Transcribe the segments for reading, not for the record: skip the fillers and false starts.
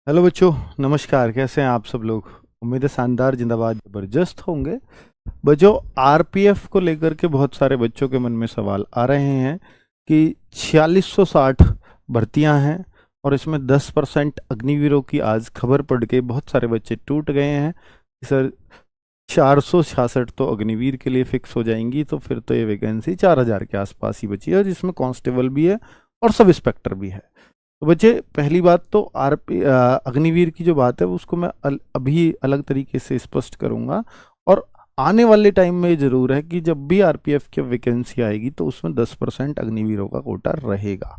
Hello बच्चों, नमस्कार। कैसे हैं आप सब लोग? उम्मीद है शानदार, जिंदाबाद, जबरदस्त होंगे। बच्चों, आरपीएफ को लेकर के बहुत सारे बच्चों के मन में सवाल आ रहे हैं कि 4660 भर्तियां हैं और इसमें 10% अग्निवीरों की आज खबर पड़ के बहुत सारे बच्चे टूट गए हैं कि सर 466 तो अग्निवीर के लिए फिक्स हो जाएंगी, तो फिर तो ये वैकेंसी 4000 के आसपास ही बची है, जिसमें कांस्टेबल भी है और सब इंस्पेक्टर भी है। तो बच्चे, पहली बात तो अग्निवीर की जो बात है उसको मैं अभी अलग तरीके से स्पष्ट करूंगा। और आने वाले टाइम में जरूर है कि जब भी आरपीएफ की वैकेंसी आएगी तो उसमें 10% अग्निवीरों का कोटा रहेगा।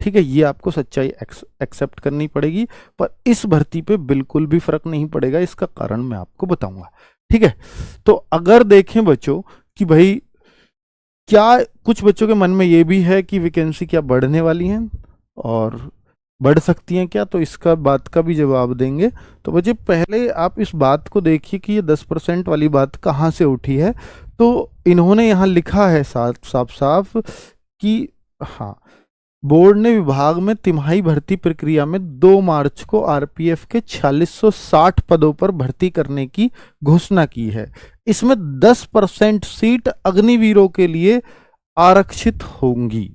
ठीक है, ये आपको सच्चाई एक्सेप्ट करनी पड़ेगी। पर इस भर्ती पे बिल्कुल भी फर्क नहीं पड़ेगा, इसका कारण मैं आपको बताऊंगा। ठीक है, तो अगर देखें बच्चों कि भाई क्या कुछ बच्चों के मन में ये भी है कि वैकेंसी क्या बढ़ने वाली हैं और बढ़ सकती हैं क्या, तो इसका बात का भी जवाब देंगे। तो बच्चे, पहले आप इस बात को देखिए कि ये 10% वाली बात कहाँ से उठी है। तो इन्होंने यहाँ लिखा है साफ साफ साफ कि हाँ, बोर्ड ने विभाग में तिमाही भर्ती प्रक्रिया में 2 मार्च को आरपीएफ के 4660 पदों पर भर्ती करने की घोषणा की है। इसमें 10% सीट अग्निवीरों के लिए आरक्षित होंगी।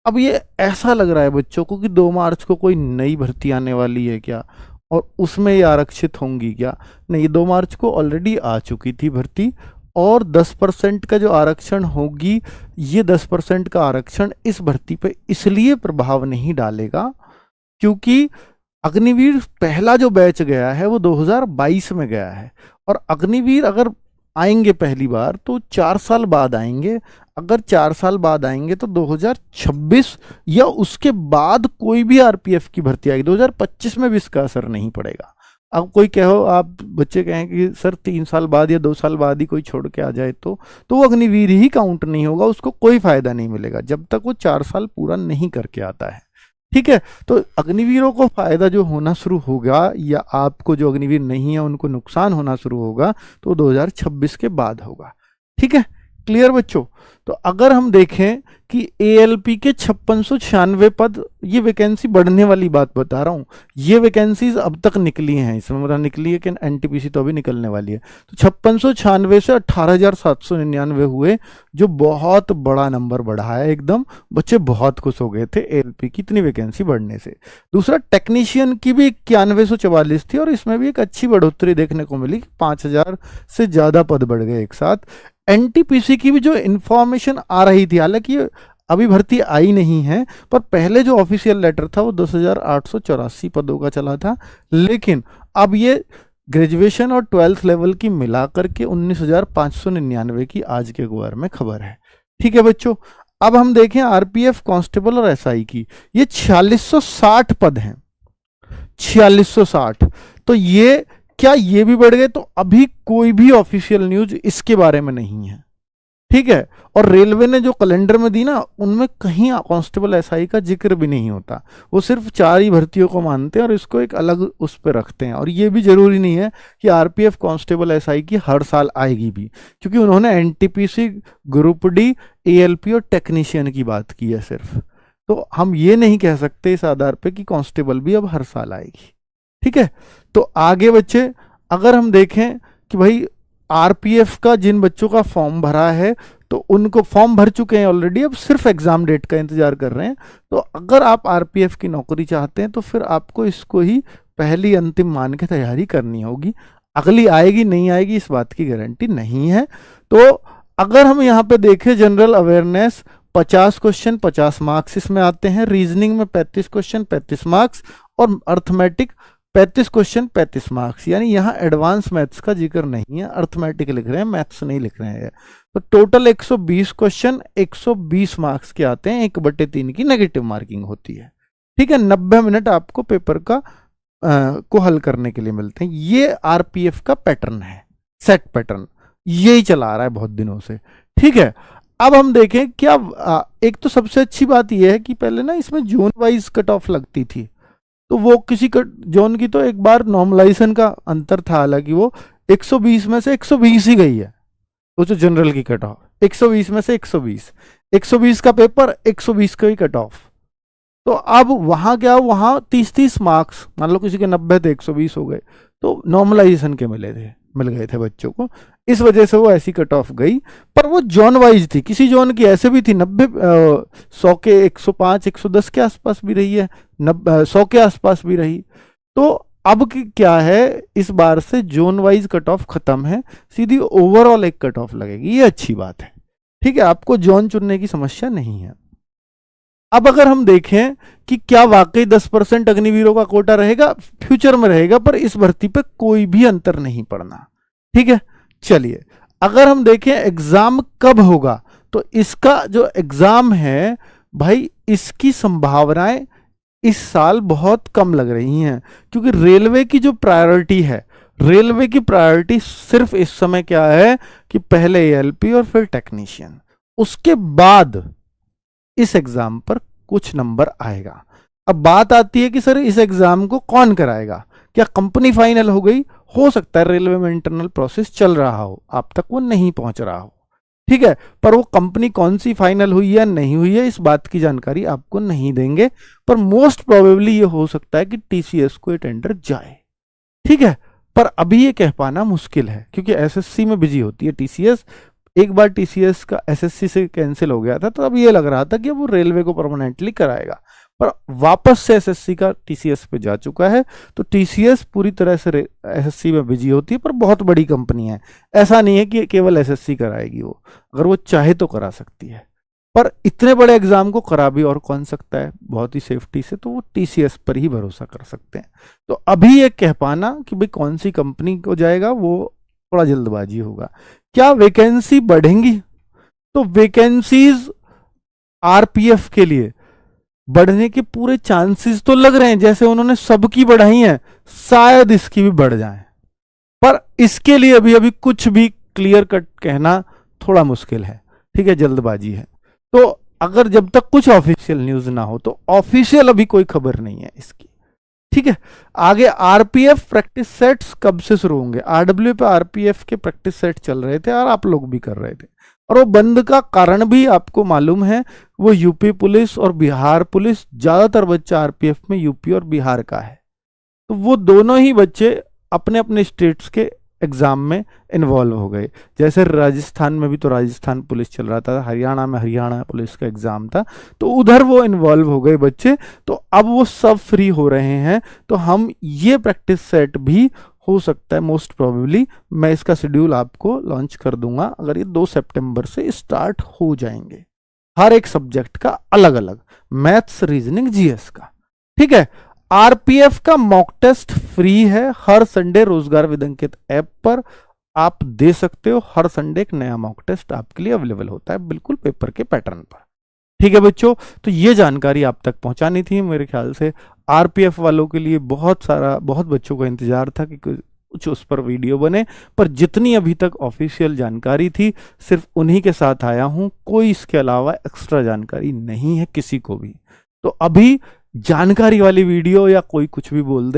अब ये ऐसा लग रहा है बच्चों को कि 2 मार्च को कोई नई भर्ती आने वाली है क्या, और उसमें ये आरक्षित होंगी क्या? नहीं, 2 मार्च को ऑलरेडी आ चुकी थी भर्ती। और 10% का जो आरक्षण होगी, ये 10% का आरक्षण इस भर्ती पे इसलिए प्रभाव नहीं डालेगा क्योंकि अग्निवीर पहला जो बैच गया है वो 2022 में गया है। और अग्निवीर अगर आएंगे पहली बार तो 4 साल बाद आएंगे। अगर 4 साल बाद आएंगे तो 2026 या उसके बाद कोई भी आरपीएफ की भर्ती आएगी, 2025 में भी इसका असर नहीं पड़ेगा। अब कोई कहो, आप बच्चे कहें कि सर 3 साल बाद या 2 साल बाद ही कोई छोड़ के आ जाए तो वो अग्निवीर ही काउंट नहीं होगा, उसको कोई फायदा नहीं मिलेगा जब तक वो 4 साल पूरा नहीं करके आता है। ठीक है, तो अग्निवीरों को फायदा जो होना शुरू होगा, या आपको जो अग्निवीर नहीं है उनको नुकसान होना शुरू होगा, तो 2026 के बाद होगा। ठीक है, क्लियर बच्चों? तो अगर हम देखें कि एएलपी के 5696 पद, ये वैकेंसी बढ़ने वाली बात बता रहा हूं, ये वैकेंसीज अब तक निकली हैं, इसमें मतलब निकली है कि एनटीपीसी तो अभी निकलने वाली है। तो 5696 से 18799 हुए, जो बहुत बड़ा नंबर बढ़ा है एकदम। बच्चे बहुत खुश हो गए थे एएलपी की इतनी वैकेंसी बढ़ने से। दूसरा, टेक्नीशियन की भी 9144 थी और इसमें भी एक अच्छी बढ़ोतरी देखने को मिली, 5000 से ज्यादा पद बढ़ गए एक साथ। एनटीपीसी की भी जो इंफॉर्मेशन आ रही थी, हालांकि अभी भर्ती आई नहीं है, पर पहले जो ऑफिशियल लेटर था वो 10,884 पदों का चला था, लेकिन अब ये ग्रेजुएशन और 12th लेवल की मिलाकर के 19,599 की आज के अखबार में खबर है। ठीक है बच्चों, अब हम देखें आरपीएफ कांस्टेबल और एसआई की, ये 4660 पद हैं, 4660। तो ये क्या ये भी बढ़ गए? तो अभी कोई भी ऑफिशियल न्यूज इसके बारे में नहीं है। ठीक है, और रेलवे ने जो कैलेंडर में दी ना, उनमें कहीं कांस्टेबल एसआई का जिक्र भी नहीं होता। वो सिर्फ 4 ही भर्तियों को मानते हैं और इसको एक अलग उस पर रखते हैं। और ये भी जरूरी नहीं है कि आरपीएफ कांस्टेबल एसआई की हर साल आएगी भी, क्योंकि उन्होंने एनटीपीसी, ग्रुप डी, एएलपी और टेक्नीशियन की बात की है सिर्फ। तो हम ये नहीं कह सकते इस आधार पर कि कांस्टेबल भी अब हर साल आएगी। ठीक है, तो आगे बच्चे, अगर हम देखें कि भाई आरपीएफ का जिन बच्चों का फॉर्म भरा है, तो उनको फॉर्म भर चुके हैं ऑलरेडी, अब सिर्फ एग्जाम डेट का इंतजार कर रहे हैं। तो अगर आप आरपीएफ की नौकरी चाहते हैं तो फिर आपको इसको ही पहली अंतिम मान के तैयारी करनी होगी। अगली आएगी नहीं आएगी इस बात की गारंटी नहीं है। तो अगर हम यहाँ पे देखें, जनरल अवेयरनेस 50 क्वेश्चन 50 मार्क्स इसमें आते हैं, रीजनिंग में 35 क्वेश्चन 35 मार्क्स, और अर्थमेटिक 35 क्वेश्चन 35 मार्क्स। यानी यहाँ एडवांस मैथ्स का जिक्र नहीं है, अर्थमेटिक लिख रहे हैं, मैथ्स नहीं लिख रहे हैं। तो टोटल 120 क्वेश्चन 120 मार्क्स के आते हैं, 1/3 की नेगेटिव मार्किंग होती है। ठीक है, 90 मिनट आपको पेपर का को हल करने के लिए मिलते हैं। ये आरपीएफ का पैटर्न है, सेट पैटर्न, यही चला आ रहा है बहुत दिनों से। ठीक है, अब हम देखें क्या, एक तो सबसे अच्छी बात यह है कि पहले ना इसमें जोन वाइज कट ऑफ लगती थी, तो वो किसी जोन की तो एक बार नॉर्मलाइजेशन का अंतर था, हालांकि वो 120 में से 120 ही गई है। तो जो जनरल की कट ऑफ 120 में से 120 का पेपर 120 का ही कट ऑफ, तो अब वहां क्या, वहां 30-30 मार्क्स, मान लो किसी के 90 थे 120 हो गए, तो नॉर्मलाइजेशन के मिल गए थे बच्चों को, इस वजह से वो ऐसी कट ऑफ गई। पर वो जोन वाइज थी, किसी जोन की ऐसे भी थी 90 100 के 105 110 के आसपास भी रही है, 100 के आसपास भी रही। तो अब क्या है, इस बार से जोन वाइज कट ऑफ खत्म है, सीधी ओवरऑल एक कट ऑफ लगेगी, ये अच्छी बात है। ठीक है, आपको जोन चुनने की समस्या नहीं है। अब अगर हम देखें कि क्या वाकई 10% अग्निवीरों का कोटा रहेगा, फ्यूचर में रहेगा, पर इस भर्ती पे कोई भी अंतर नहीं पड़ना। ठीक है, चलिए अगर हम देखें एग्जाम कब होगा, तो इसका जो एग्जाम है भाई, इसकी संभावनाएं इस साल बहुत कम लग रही हैं, क्योंकि रेलवे की जो प्रायोरिटी है, रेलवे की प्रायोरिटी सिर्फ इस समय क्या है कि पहले एएलपी और फिर टेक्नीशियन, उसके बाद इस एग्जाम पर कुछ नंबर आएगा। अब बात आती है कि सर इस एग्जाम को कौन कराएगा, क्या कंपनी फाइनल हो गई, हो सकता है रेलवे में इंटरनल प्रोसेस चल रहा हो, आप तक वो नहीं पहुंच रहा हो। ठीक है, पर वो कंपनी कौन सी फाइनल हुई है नहीं हुई है, इस बात की जानकारी आपको नहीं देंगे, पर मोस्ट प्रोबेबली ये हो सकता है कि टीसीएस को ये टेंडर जाए। ठीक है, पर अभी ये कह पाना मुश्किल है, क्योंकि एसएससी में बिजी होती है टीसीएस। एक बार टीसीएस का एसएससी से कैंसिल हो गया था, तो अब ये लग रहा था कि वो रेलवे को परमानेंटली कराएगा, पर वापस से एसएससी का टीसीएस पे जा चुका है। तो टीसीएस पूरी तरह से एसएससी में बिजी होती है, पर बहुत बड़ी कंपनी है, ऐसा नहीं है कि केवल एसएससी कराएगी, वो अगर वो चाहे तो करा सकती है। पर इतने बड़े एग्जाम को करा भी और कौन सकता है बहुत ही सेफ्टी से, तो वो टीसीएस पर ही भरोसा कर सकते हैं। तो अभी ये कह पाना कि भाई कौन सी कंपनी को जाएगा, वो थोड़ा जल्दबाजी होगा। क्या वैकेंसी बढ़ेंगी, तो वैकेंसीज आरपीएफ के लिए बढ़ने के पूरे चांसेस तो लग रहे हैं, जैसे उन्होंने सबकी बढ़ाई हैं, शायद इसकी भी बढ़ जाए, पर इसके लिए अभी अभी कुछ भी क्लियर कट कहना थोड़ा मुश्किल है। ठीक है, जल्दबाजी है। तो अगर जब तक कुछ ऑफिशियल न्यूज ना हो, तो ऑफिशियल अभी कोई खबर नहीं है इसकी। ठीक है, आगे आरपीएफ प्रैक्टिस सेट्स कब से शुरू होंगे, आरडब्ल्यू पे आरपीएफ के प्रैक्टिस सेट चल रहे थे और आप लोग भी कर रहे थे, और वो बंद का कारण भी आपको मालूम है, वो यूपी पुलिस और बिहार पुलिस, ज्यादातर बच्चा आरपीएफ में यूपी और बिहार का है, तो वो दोनों ही बच्चे अपने अपने स्टेट्स के एग्जाम में इन्वॉल्व हो गए। जैसे राजस्थान में भी तो राजस्थान पुलिस चल रहा था, हरियाणा में हरियाणा पुलिस का एग्जाम था, तो उधर वो इन्वॉल्व हो गए बच्चे, तो अब वो सब फ्री हो रहे हैं। तो हम ये प्रैक्टिस सेट भी हो सकता है, मोस्ट प्रोबेबली मैं इसका शेड्यूल आपको लॉन्च कर दूंगा, अगर ये 2 सितंबर से स्टार्ट हो जाएंगे, हर एक सब्जेक्ट का अलग अलग, मैथ्स रीजनिंग जीएस का। ठीक है, आरपीएफ का मॉक टेस्ट फ्री है, हर संडे रोजगार विदंकित ऐप पर आप दे सकते हो, हर संडे एक नया मॉक टेस्ट आपके लिए अवेलेबल होता है, बिल्कुल पेपर के पैटर्न पर। ठीक है बच्चों, तो ये जानकारी आप तक पहुंचानी थी। मेरे ख्याल से आरपीएफ वालों के लिए बहुत बच्चों का इंतजार था कि कुछ उस पर वीडियो बने, पर जितनी अभी तक ऑफिशियल जानकारी थी सिर्फ उन्हीं के साथ आया हूं, कोई इसके अलावा एक्स्ट्रा जानकारी नहीं है किसी को भी। तो अभी जानकारी वाली वीडियो या कोई कुछ भी बोल दे,